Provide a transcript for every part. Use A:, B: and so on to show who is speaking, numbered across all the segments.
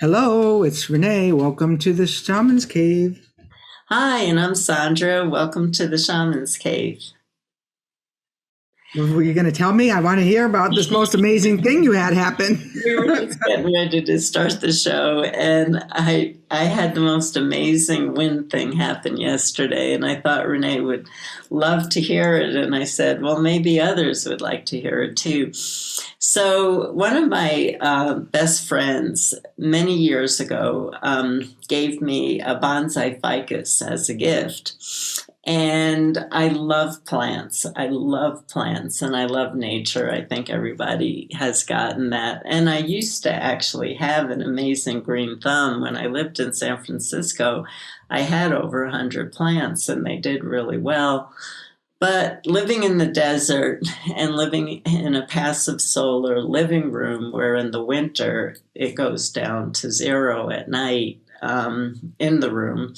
A: Hello, it's Renee. Welcome to the Shamans Cave.
B: Hi, and I'm Sandra. Welcome to the Shamans Cave.
A: What were you going to tell me? I want to hear about this most amazing thing you had happen.
B: We were just getting ready to start the show, and I had the most amazing wind thing happen yesterday, and I thought Renee would love to hear it, and I said, well, maybe others would like to hear it too. So one of my best friends many years ago gave me a bonsai ficus as a gift. And I love plants. I love plants and I love nature. I think everybody has gotten that. And I used to actually have an amazing green thumb. When I lived in San Francisco, I had over 100 plants and they did really well. But living in the desert and living in a passive solar living room where in the winter it goes down to 0 at night in the room,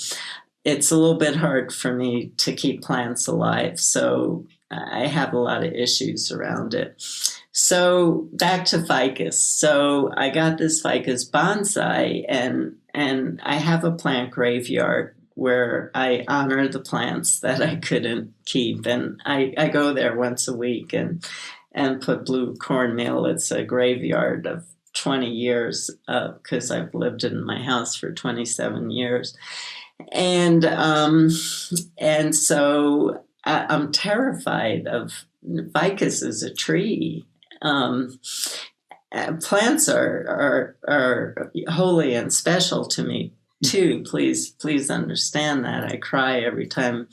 B: it's a little bit hard for me to keep plants alive. So I have a lot of issues around it. So back to ficus. So I got this ficus bonsai and I have a plant graveyard where I honor the plants that I couldn't keep. And I go there once a week and put blue cornmeal. It's a graveyard of 20 years because I've lived in my house for 27 years. And so I'm terrified of ficus as a tree. Plants are holy and special to me too. Please understand that. I cry every time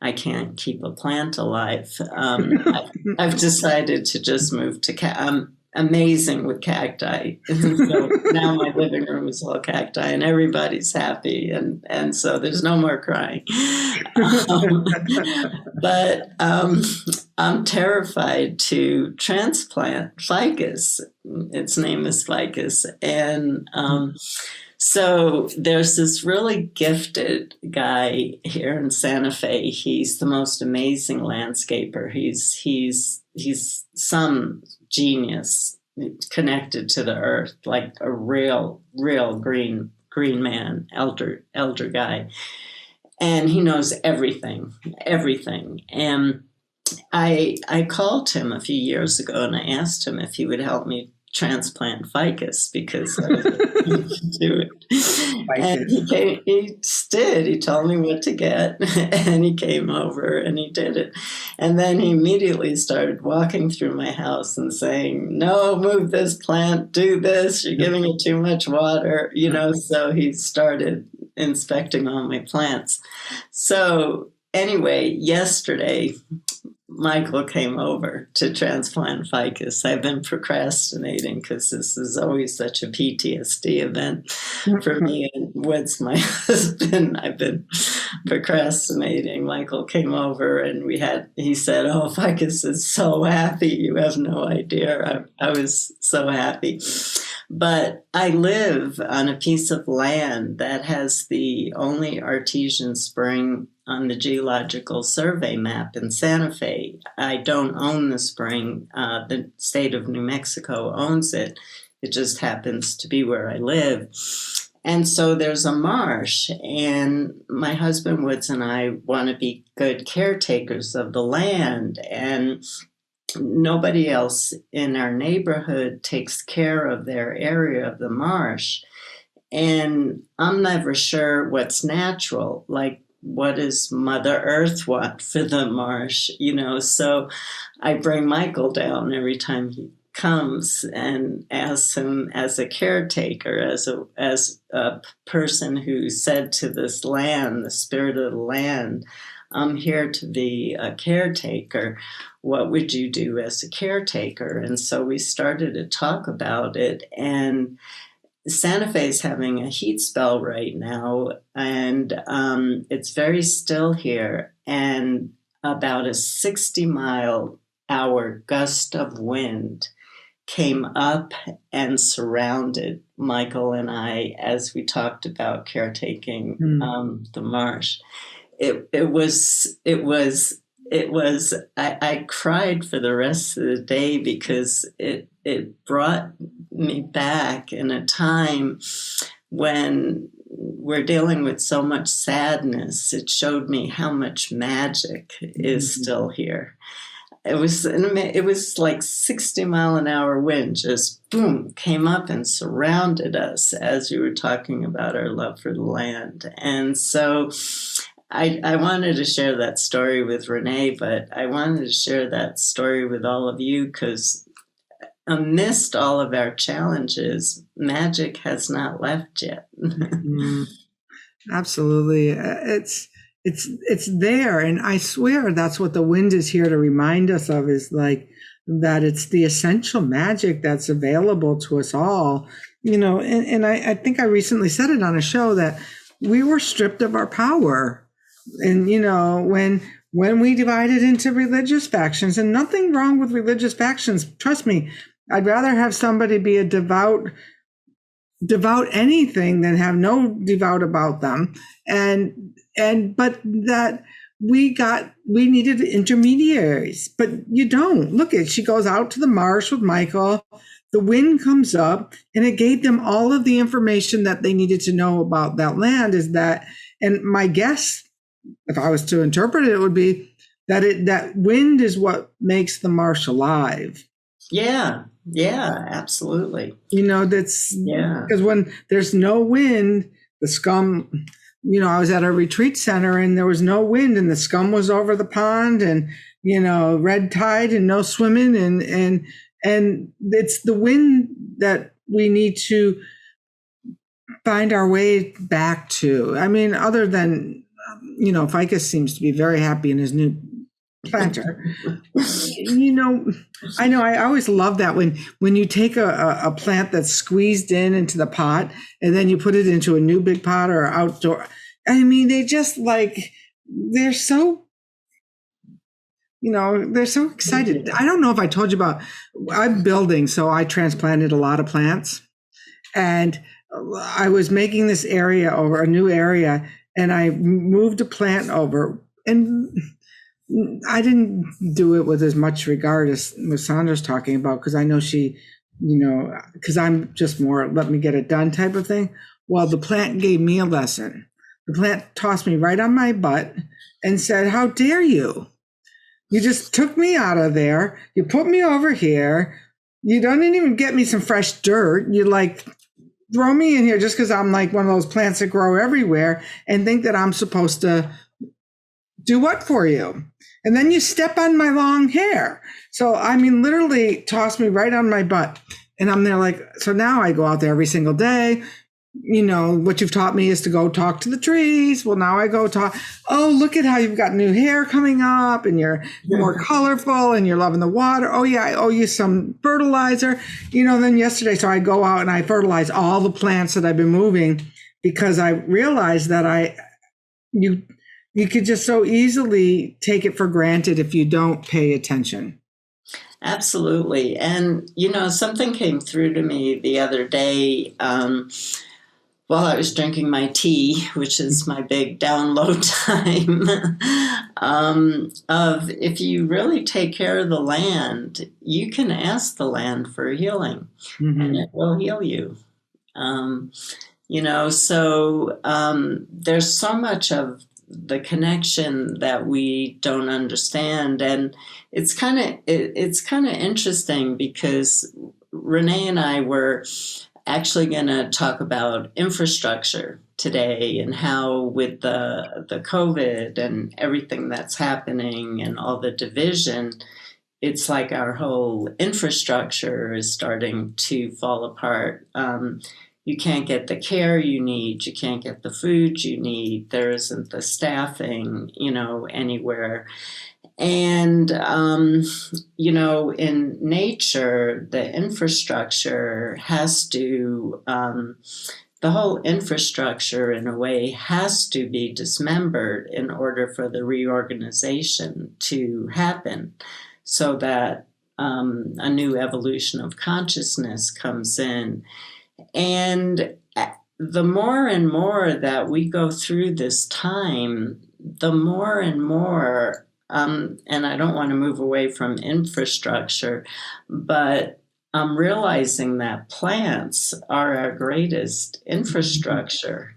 B: I can't keep a plant alive. I've decided to just move to I'm amazing with cacti. So now my living room is all cacti and everybody's happy. And so there's no more crying. But I'm terrified to transplant ficus. Its name is ficus. And so there's this really gifted guy here in Santa Fe. He's the most amazing landscaper. He's some genius connected to the earth, like a real green man, elder guy. And he knows everything. And I called him a few years ago and I asked him if he would help me transplant ficus because I was able to do it. And he did. He told me what to get and he came over and he did it. And then he immediately started walking through my house and saying, no, move this plant, do this, you're giving it too much water, so he started inspecting all my plants. So anyway, yesterday, Michael came over to transplant ficus. I've been procrastinating because this is always such a PTSD event for me and with my husband. I've been procrastinating. Michael came over and he said, oh, ficus is so happy. You have no idea. I was so happy. But I live on a piece of land that has the only artesian spring on the Geological Survey map in Santa Fe. I don't own the spring. The state of New Mexico owns it. It just happens to be where I live. And so there's a marsh, and my husband Woods and I want to be good caretakers of the land, and nobody else in our neighborhood takes care of their area of the marsh. And I'm never sure what's natural, like what does Mother Earth want for the marsh, So I bring Michael down every time he comes and asks him as a caretaker, as a person who said to this land, the spirit of the land, I'm here to be a caretaker. What would you do as a caretaker? And so we started to talk about it. And Santa Fe is having a heat spell right now, and it's very still here. And about a 60-mile-hour gust of wind came up and surrounded Michael and I as we talked about caretaking the marsh. I cried for the rest of the day because it brought me back in a time when we're dealing with so much sadness. It showed me how much magic is still here. It was like 60-mile-an-hour wind just boom came up and surrounded us as you were talking about our love for the land. And so I wanted to share that story with Renee, but I wanted to share that story with all of you because amidst all of our challenges, magic has not left yet.
A: Absolutely. It's there. And I swear that's what the wind is here to remind us of, is like that it's the essential magic that's available to us all, and I think I recently said it on a show that we were stripped of our power. And, when we divided into religious factions, and nothing wrong with religious factions, trust me, I'd rather have somebody be a devout anything than have no devout about them. But that we needed intermediaries, but you don't. Look at, she goes out to the marsh with Michael, the wind comes up, and it gave them all of the information that they needed to know about that land. And my guess, if I was to interpret it, would be that wind is what makes the marsh alive.
B: Yeah, absolutely.
A: That's because when there's no wind, the scum, I was at a retreat center and there was no wind and the scum was over the pond and, red tide and no swimming. And it's the wind that we need to find our way back to. I mean, other than, Ficus seems to be very happy in his new planter. I know I always love that when you take a plant that's squeezed into the pot and then you put it into a new big pot or outdoor. I mean, they just they're so excited. I don't know if I told you about, I'm building, so I transplanted a lot of plants, and I was making this area over, a new area, and I moved a plant over, and I didn't do it with as much regard as Sandra's talking about, because I know she, because I'm just more let me get it done type of thing. Well, the plant gave me a lesson. The plant tossed me right on my butt and said, "How dare you? You just took me out of there. You put me over here. You don't even get me some fresh dirt. You throw me in here just because I'm like one of those plants that grow everywhere and think that I'm supposed to do what for you? And then you step on my long hair." So, I mean, literally tossed me right on my butt. And I'm there so now I go out there every single day. What you've taught me is to go talk to the trees. Well, now I go talk. Oh, look at how you've got new hair coming up and you're more colorful and you're loving the water. Oh, yeah, I owe you some fertilizer. Then yesterday, so I go out and I fertilize all the plants that I've been moving because I realized that you could just so easily take it for granted if you don't pay attention.
B: Absolutely. And, something came through to me the other day while I was drinking my tea, which is my big download time, of if you really take care of the land, you can ask the land for healing, and it will heal you. So there's so much of the connection that we don't understand, and it's kind of interesting because Renee and I were actually going to talk about infrastructure today and how with the COVID and everything that's happening and all the division, it's like our whole infrastructure is starting to fall apart. You can't get the care you need. You can't get the food you need. There isn't the staffing, anywhere. And, in nature, the infrastructure has to, the whole infrastructure in a way has to be dismembered in order for the reorganization to happen so that a new evolution of consciousness comes in. And the more and more that we go through this time, the more and more, and I don't want to move away from infrastructure, but realizing that plants are our greatest infrastructure.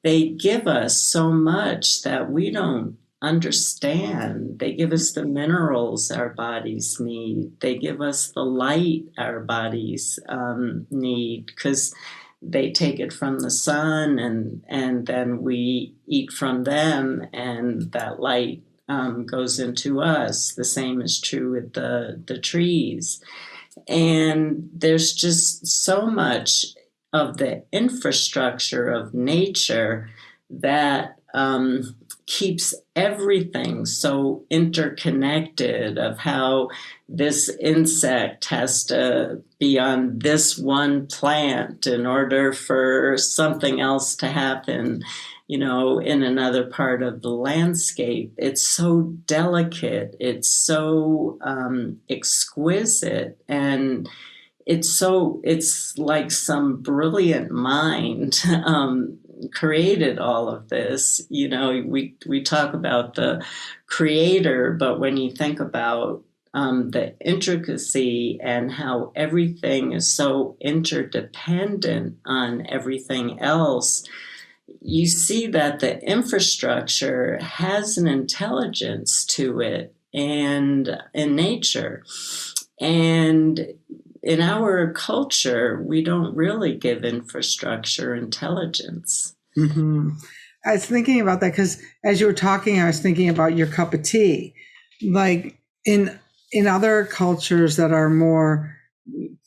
B: They give us so much that we don't understand. They give us the minerals our bodies need. They give us the light our bodies need, because they take it from the sun, and then we eat from them, and that light goes into us. The same is true with the trees. And there's just so much of the infrastructure of nature that keeps everything so interconnected, of how this insect has to be on this one plant in order for something else to happen, in another part of the landscape. It's so delicate. It's so exquisite. And it's like some brilliant mind created all of this. We talk about the creator, but when you think about the intricacy and how everything is so interdependent on everything else, you see that the infrastructure has an intelligence to it, and in nature. And in our culture, we don't really give infrastructure intelligence.
A: Mm-hmm. I was thinking about that because as you were talking, I was thinking about your cup of tea. Like in other cultures that are more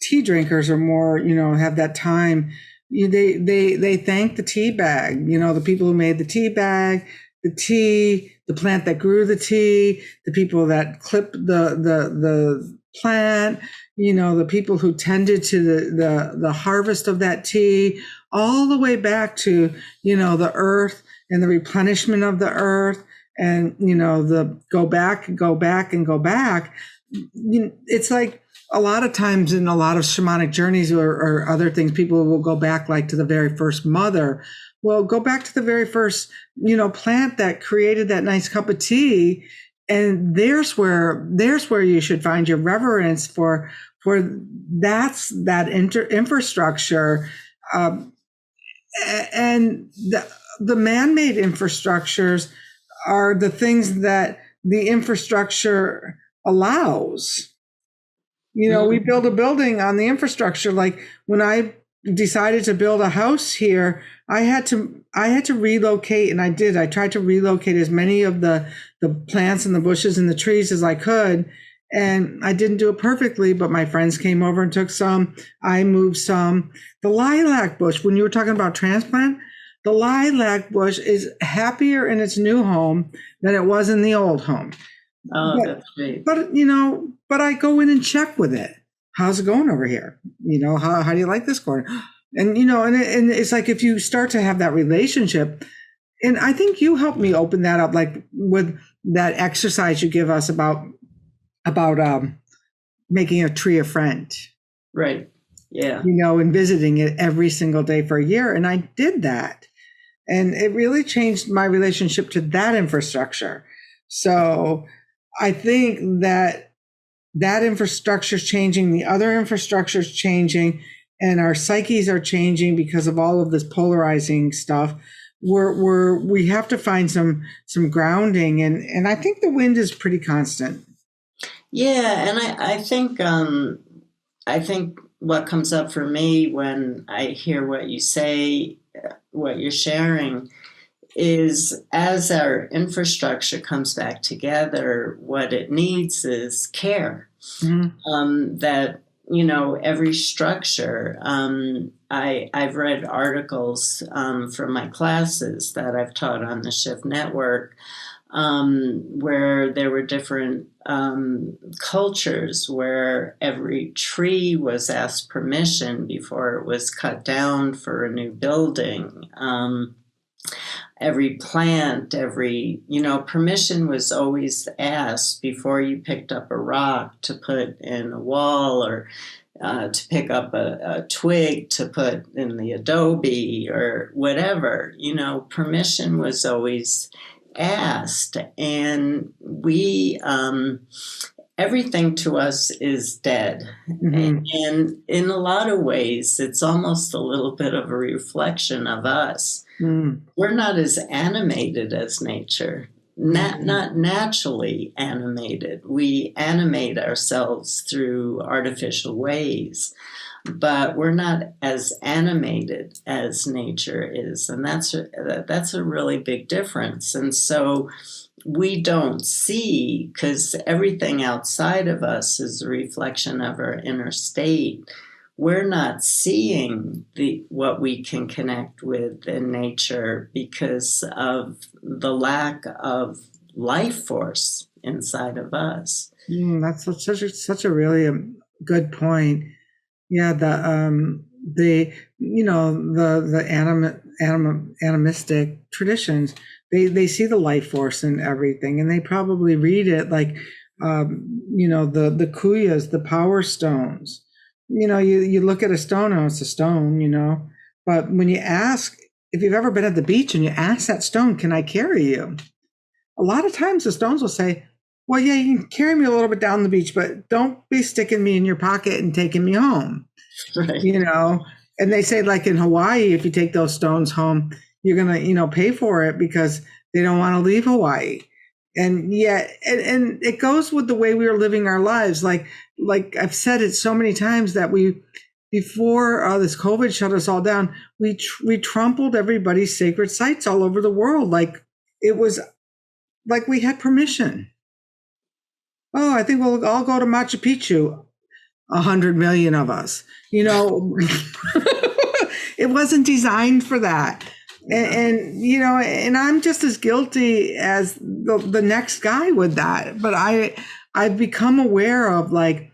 A: tea drinkers, or more, have that time, they thank the tea bag, the people who made the tea bag, the tea, the plant that grew the tea, the people that clipped the plant, the people who tended to the harvest of that tea, all the way back to, the earth and the replenishment of the earth, and, the go back and go back and go back. It's like a lot of times in a lot of shamanic journeys or other things, people will go back like to the very first mother. Well, go back to the very first, plant that created that nice cup of tea. And there's where you should find your reverence for that infrastructure. And the man-made infrastructures are the things that the infrastructure allows. We build a building on the infrastructure. Like when I decided to build a house here, I had to relocate, and I did. I tried to relocate as many of the plants and the bushes and the trees as I could. And I didn't do it perfectly, but my friends came over and took some. I moved some. The lilac bush, when you were talking about transplant, the lilac bush is happier in its new home than it was in the old home.
B: Oh, that's great.
A: But I go in and check with it. How's it going over here? How do you like this corner? And, and it's like, if you start to have that relationship, and I think you helped me open that up, like with that exercise you give us about making a tree a friend.
B: Right. Yeah.
A: And visiting it every single day for a year. And I did that. And it really changed my relationship to that infrastructure. So I think that infrastructure is changing, the other infrastructure is changing, and our psyches are changing because of all of this polarizing stuff. We have to find some grounding, and I think the wind is pretty constant.
B: Yeah, and I think what comes up for me when I hear what you say, what you're sharing, is as our infrastructure comes back together, what it needs is care. Mm-hmm. That, every structure, I've read articles from my classes that I've taught on the Shift Network, where there were different cultures where every tree was asked permission before it was cut down for a new building. Every plant, permission was always asked before you picked up a rock to put in a wall, or to pick up a twig to put in the adobe or whatever. Permission was always asked. And we, everything to us is dead.
A: Mm-hmm.
B: And in a lot of ways, it's almost a little bit of a reflection of us.
A: Mm-hmm.
B: We're not as animated as nature, not naturally animated. We animate ourselves through artificial ways, but we're not as animated as nature is. And that's a really big difference. And so we don't see, because everything outside of us is a reflection of our inner state. We're not seeing what we can connect with in nature because of the lack of life force inside of us.
A: That's such a really good point. Yeah, the animistic traditions, they see the life force in everything, and they probably read it like, the kuyas, the power stones. You look at a stone, oh, it's a stone. But when you ask, if you've ever been at the beach and you ask that stone, can I carry you? A lot of times the stones will say, well, yeah, you can carry me a little bit down the beach, but don't be sticking me in your pocket and taking me home.
B: Right.
A: And they say, like in Hawaii, if you take those stones home, you're going to, pay for it because they don't want to leave Hawaii. And yet, and it goes with the way we are living our lives. Like I've said it so many times that before this COVID shut us all down, we trampled everybody's sacred sites all over the world. Like it was like we had permission. Oh, I think we'll all go to Machu Picchu. 100 million of us, it wasn't designed for that. And I'm just as guilty as the next guy with that. But I've become aware of, like,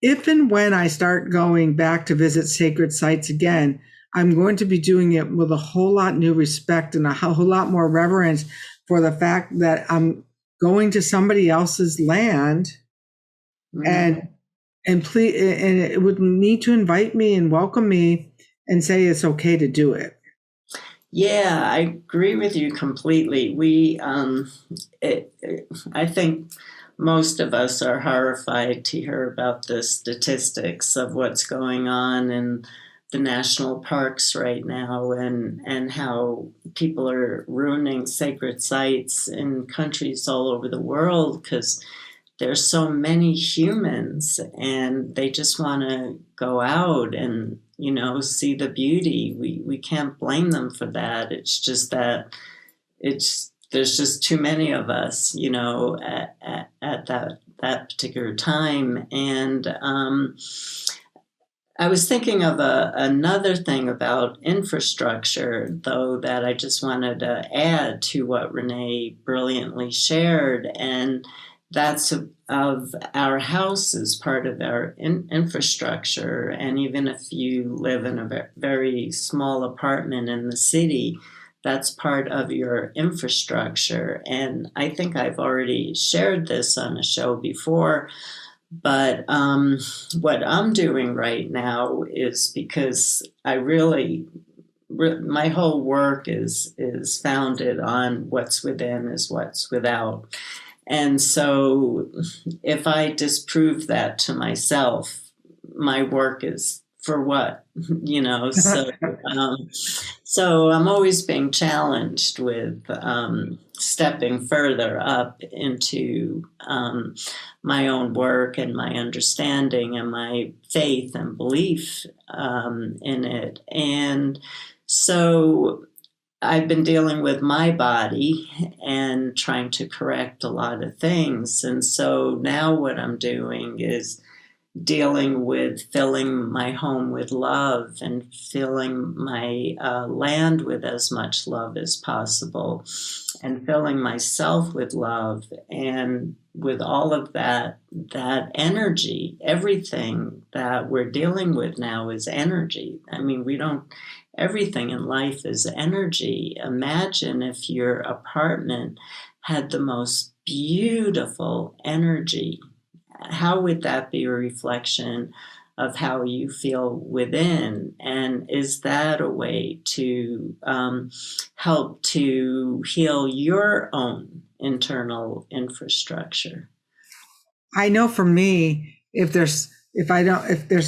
A: if and when I start going back to visit sacred sites again, I'm going to be doing it with a whole lot new respect and a whole lot more reverence for the fact that I'm going to somebody else's land. Mm-hmm. And please, and it would need to invite me and welcome me and say it's okay to do it.
B: Yeah, I agree with you completely. I think most of us are horrified to hear about the statistics of what's going on in the national parks right now, and how people are ruining sacred sites in countries all over the world because there's so many humans and they just want to go out and, see the beauty. We can't blame them for that. It's just that there's just too many of us, at that particular time. And I was thinking of another thing about infrastructure, though, that I just wanted to add to what Renee brilliantly shared. And that's of our house is part of our infrastructure. And even if you live in a very small apartment in the city, that's part of your infrastructure. And I think I've already shared this on a show before, but what I'm doing right now is, because I really my whole work is founded on what's within is what's without. And so if I disprove that to myself, my work is for what, so I'm always being challenged with stepping further up into my own work and my understanding and my faith and belief in it. And so I've been dealing with my body and trying to correct a lot of things. And so now what I'm doing is dealing with filling my home with love and filling my land with as much love as possible, and filling myself with love, and with all of that energy. Everything that we're dealing with now is energy. I mean, everything in life is energy. Imagine if your apartment had the most beautiful energy. How would that be a reflection of how you feel within? And is that a way to help to heal your own internal infrastructure?
A: I know for me, if there's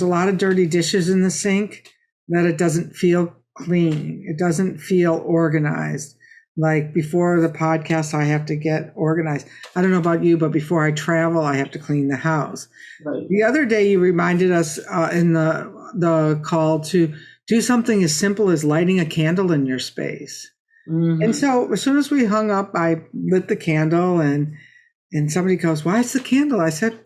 A: a lot of dirty dishes in the sink, that it doesn't feel clean. It doesn't feel organized. Like before the podcast, I have to get organized. I don't know about you, but before I travel, I have to clean the house.
B: Right.
A: The other day, you reminded us in the call to do something as simple as lighting a candle in your space.
B: Mm-hmm.
A: And so as soon as we hung up, I lit the candle, and somebody goes, "Why is the candle?" I said,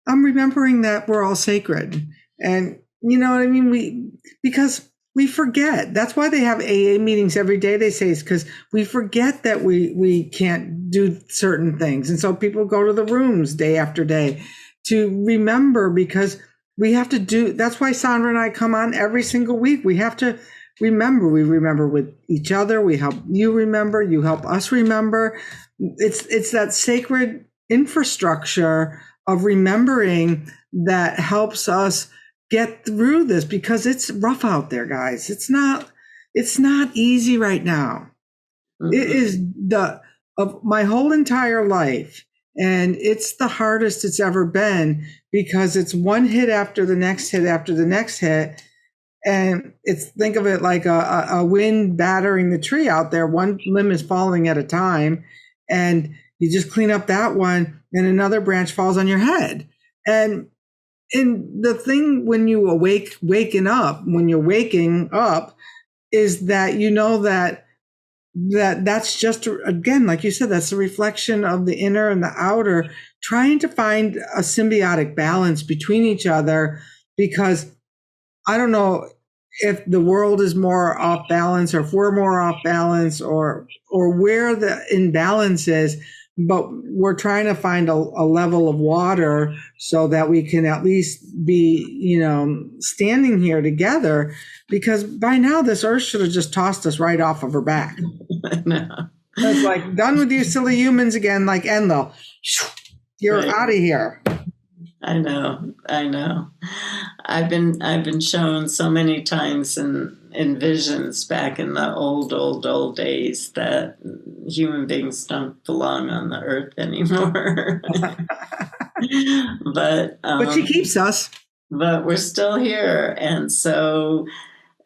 A: "I'm remembering that we're all sacred." And you know what I mean? Because we forget. That's why they have AA meetings every day, they say, is because we forget that we can't do certain things. And so people go to the rooms day after day to remember, because we have to do. That's why Sandra and I come on every single week. We have to remember. We remember with each other. We help you remember. You help us remember. It's that sacred infrastructure of remembering that helps us get through this, because it's rough out there, guys. It's not easy right now. Mm-hmm. It is of my whole entire life, and it's the hardest it's ever been, because it's one hit after the next hit after the next hit. And think of it like a wind battering the tree out there. One limb is falling at a time, and you just clean up that one, and another branch falls on your head. And the thing when you waking up is that you know that's just, again, like you said, that's a reflection of the inner and the outer, trying to find a symbiotic balance between each other. Because I don't know if the world is more off balance, or if we're more off balance, or where the imbalance is, but we're trying to find a level of water so that we can at least be, standing here together, because by now this earth should have just tossed us right off of her back.
B: I know.
A: It's like, done with you silly humans again, like Enlil. You're right. Out of here.
B: I know. I've been shown so many times in visions back in the old days that human beings don't belong on the earth anymore. But
A: she keeps us.
B: But we're still here, and so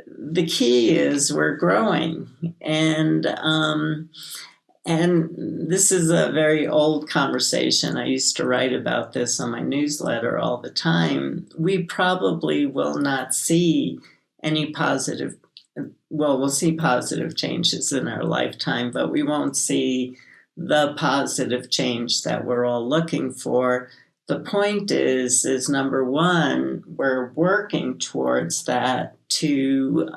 B: the key is we're growing, and this is a very old conversation. I used to write about this on my newsletter all the time. We probably will not see any we'll see positive changes in our lifetime, but we won't see the positive change that we're all looking for. The point is number one, we're working towards that to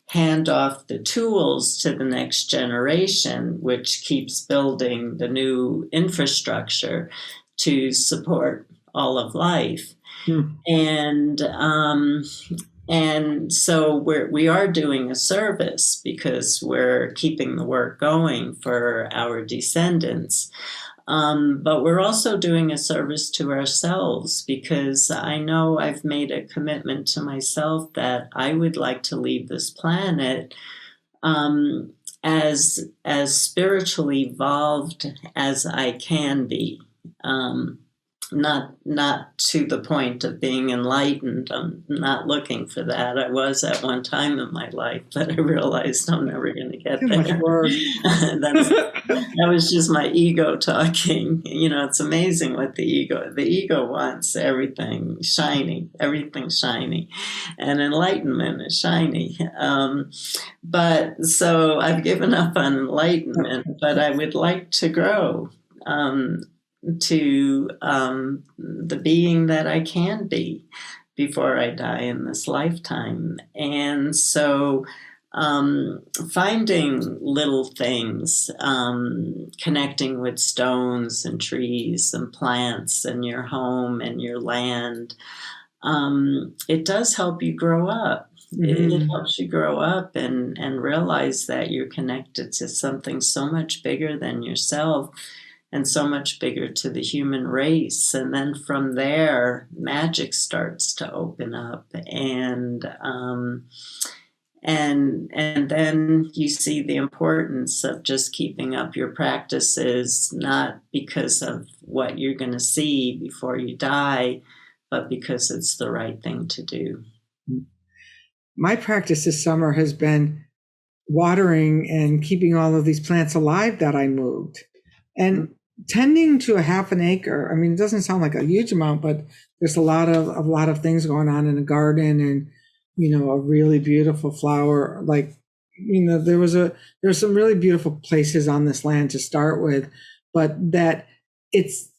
B: hand off the tools to the next generation, which keeps building the new infrastructure to support all of life. And so we are doing a service, because we're keeping the work going for our descendants. But we're also doing a service to ourselves, because I know I've made a commitment to myself that I would like to leave this planet as spiritually evolved as I can be. Not to the point of being enlightened. I'm not looking for that. I was at one time in my life, but I realized I'm never going to get there. That was just my ego talking. It's amazing what the ego wants everything shiny, and enlightenment is shiny. But so I've given up on enlightenment, but I would like to grow to the being that I can be before I die in this lifetime. And so finding little things, connecting with stones and trees and plants and your home and your land, it does help you grow up. Mm-hmm. It helps you grow up and realize that you're connected to something so much bigger than yourself, and so much bigger to the human race. And then from there, magic starts to open up. And And then you see the importance of just keeping up your practices, not because of what you're going to see before you die, but because it's the right thing to do.
A: My practice this summer has been watering and keeping all of these plants alive that I moved, and tending to a half an acre. I mean, it doesn't sound like a huge amount, but there's a lot of things going on in the garden, and a really beautiful flower. Like, there's some really beautiful places on this land to start with, but that it's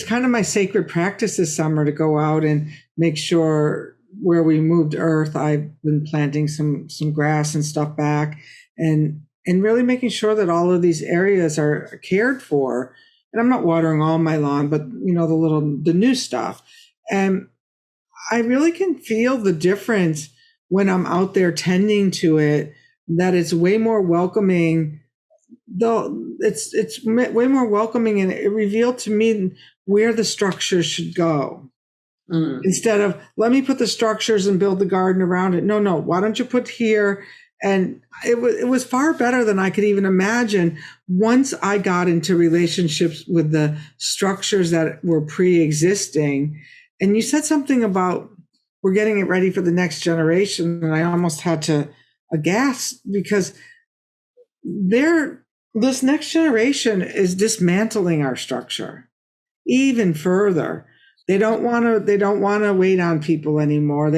A: kind of my sacred practice this summer to go out and make sure where we moved earth, I've been planting some grass and stuff back, and really making sure that all of these areas are cared for. And I'm not watering all my lawn, but the new stuff. And I really can feel the difference when I'm out there tending to it, that it's way more welcoming. Though it's way more welcoming, and it revealed to me where the structures should go. Instead of, let me put the structures and build the garden around it. No, why don't you put here? And it was far better than I could even imagine once I got into relationships with the structures that were pre-existing. And you said something about we're getting it ready for the next generation, and I almost had to aghast, because this next generation is dismantling our structure even further. They don't want to wait on people anymore. All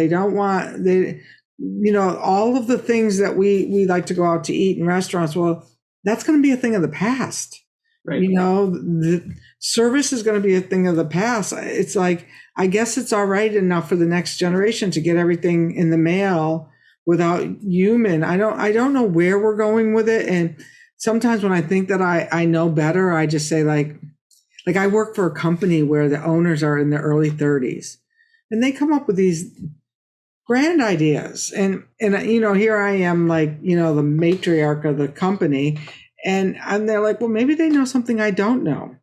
A: of the things that we like to go out to eat in restaurants. Well, that's going to be a thing of the past.
B: Right.
A: The service is going to be a thing of the past. It's like, I guess it's all right enough for the next generation to get everything in the mail without human. I don't know where we're going with it. And sometimes when I think that I know better, I just say like I work for a company where the owners are in their early 30s, and they come up with these grand ideas. And here I am, like, the matriarch of the company, and they're like, well, maybe they know something I don't know.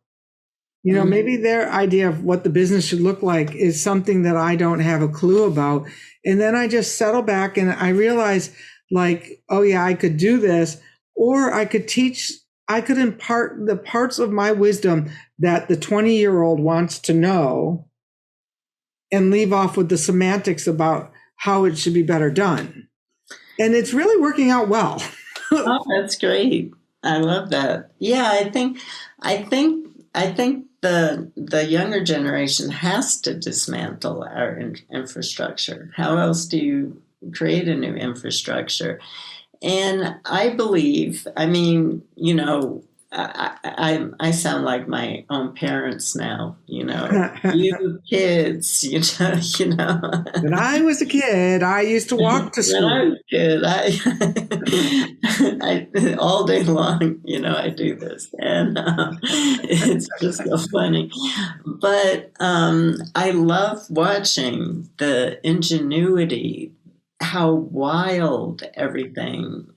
A: Maybe their idea of what the business should look like is something that I don't have a clue about. And then I just settle back and I realize, like, oh yeah, I could do this, or I could impart the parts of my wisdom that the 20-year-old wants to know, and leave off with the semantics about how it should be better done. And it's really working out well.
B: Oh, that's great. I love that. Yeah, I think the younger generation has to dismantle our infrastructure. How else do you create a new infrastructure? And I believe, I sound like my own parents now, you kids,
A: When I was a kid, I used to walk to school.
B: When I was a kid, I all day long, I do this, and it's just so funny. But I love watching the ingenuity, how wild everything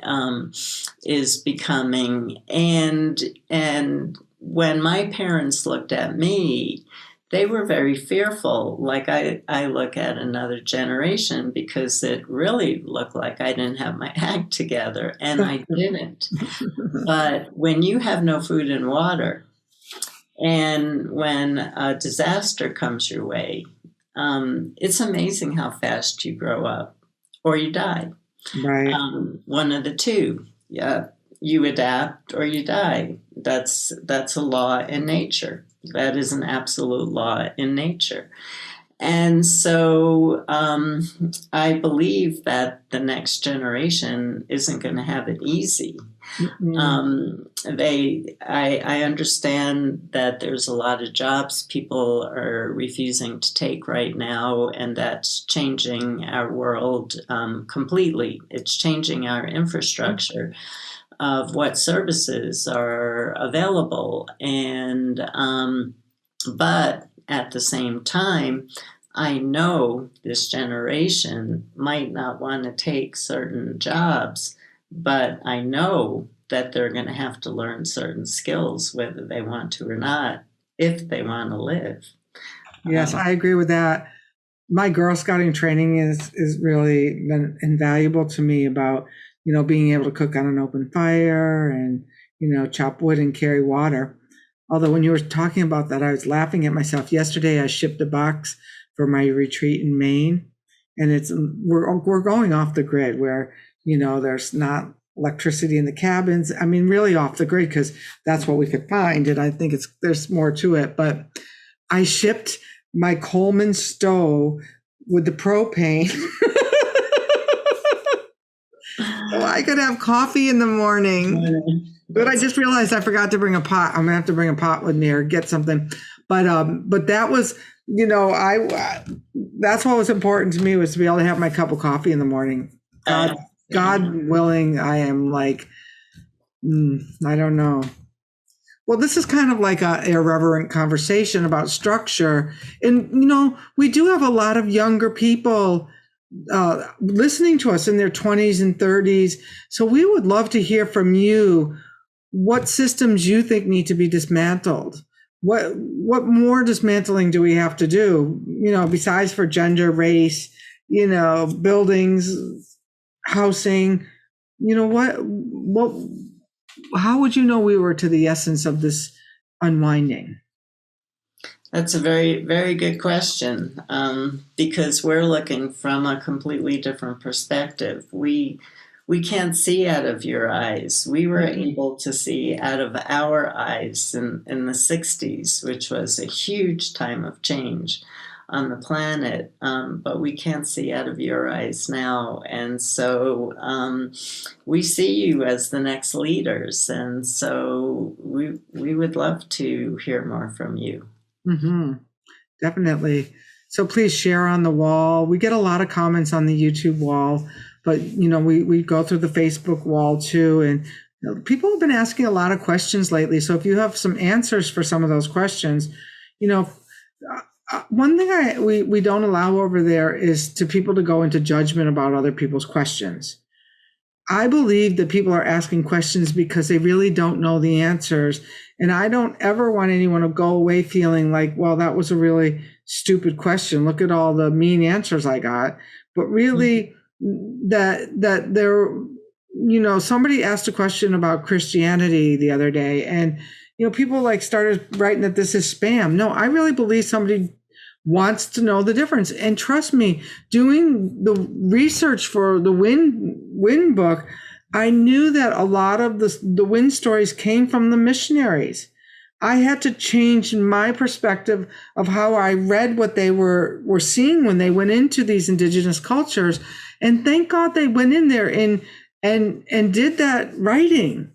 B: is becoming. And when my parents looked at me, they were very fearful. Like I look at another generation, because it really looked like I didn't have my act together, and I didn't. But when you have no food and water, and when a disaster comes your way, it's amazing how fast you grow up. Or you die.
A: Right.
B: One of the two. Yeah, you adapt or you die. That's a law in nature. That is an absolute law in nature. And so I believe that the next generation isn't going to have it easy. I understand that there's a lot of jobs people are refusing to take right now, and that's changing our world completely. It's changing our infrastructure of what services are available. And but at the same time, I know this generation might not want to take certain jobs, but I know that they're going to have to learn certain skills, whether they want to or not, if they want to live.
A: Yes, I agree with that. my Girl Scouting training is really been invaluable to me about, being able to cook on an open fire and, chop wood and carry water. Although when you were talking about that, I was laughing at myself. Yesterday, I shipped a box for my retreat in Maine, and we're going off the grid where, there's not electricity in the cabins. I mean, really off the grid, because that's what we could find. And I think there's more to it, but I shipped my Coleman stove with the propane. So I could have coffee in the morning. But I just realized I forgot to bring a pot. I'm gonna have to bring a pot with me or get something. But that was, that's what was important to me, was to be able to have my cup of coffee in the morning. God willing, I am like, I don't know. Well, this is kind of like a irreverent conversation about structure. And, we do have a lot of younger people listening to us in their 20s and 30s. So we would love to hear from you what systems you think need to be dismantled. What more dismantling do we have to do, besides for gender, race, buildings, housing, how would you know we were to the essence of this unwinding?
B: That's a very, very good question, because we're looking from a completely different perspective. We can't see out of your eyes. We were able to see out of our eyes in the 60s, which was a huge time of change on the planet, but we can't see out of your eyes now. And so we see you as the next leaders. And so we would love to hear more from you.
A: Mm-hmm. Definitely. So please share on the wall. We get a lot of comments on the YouTube wall, but we go through the Facebook wall too. And people have been asking a lot of questions lately. So if you have some answers for some of those questions, one thing we don't allow over there is to people to go into judgment about other people's questions. I believe that people are asking questions because they really don't know the answers. And I don't ever want anyone to go away feeling like, well, that was a really stupid question. Look at all the mean answers I got. But really, that there, somebody asked a question about Christianity the other day, and, people started writing that this is spam. No, I really believe somebody wants to know the difference. And trust me, doing the research for the Wind book, I knew that a lot of the Wind stories came from the missionaries. I had to change my perspective of how I read what they were seeing when they went into these indigenous cultures. And thank God they went in there and did that writing.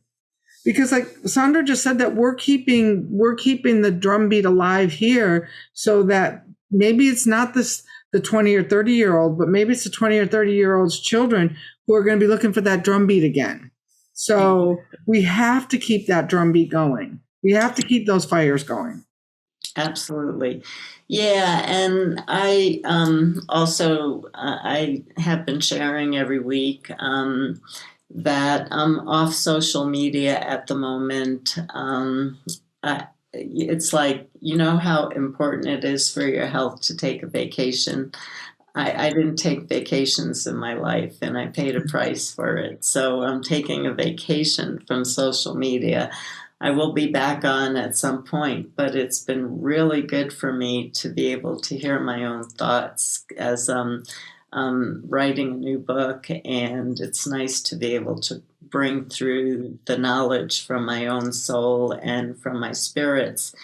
A: Because like Sandra just said, that we're keeping the drumbeat alive here, so that maybe it's not the 20 or 30-year-old, but maybe it's the 20 or 30-year-old's children who are going to be looking for that drumbeat again. So we have to keep that drumbeat going. We have to keep those fires going.
B: Absolutely. Yeah, and I also I have been sharing every week that I'm off social media at the moment. It's like, how important it is for your health to take a vacation. I didn't take vacations in my life, and I paid a price for it. So I'm taking a vacation from social media. I will be back on at some point, but it's been really good for me to be able to hear my own thoughts as writing a new book, and it's nice to be able to bring through the knowledge from my own soul and from my spirits.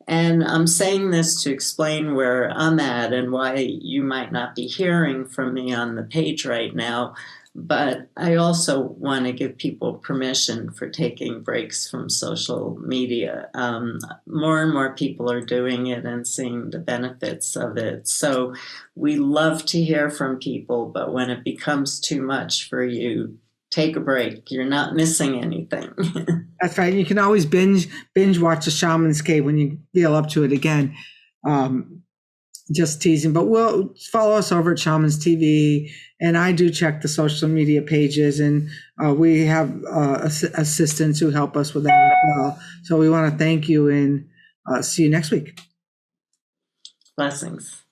B: And I'm saying this to explain where I'm at and why you might not be hearing from me on the page right now. But I also want to give people permission for taking breaks from social media. More and more people are doing it and seeing the benefits of it. So we love to hear from people, but when it becomes too much for you, take a break. You're not missing anything.
A: That's right. You can always binge watch the Shamans Cave when you feel up to it again. Just teasing, but we'll follow us over at Shamans TV, and I do check the social media pages, and we have assistants who help us with that as well. So we want to thank you, and see you next week.
B: Blessings.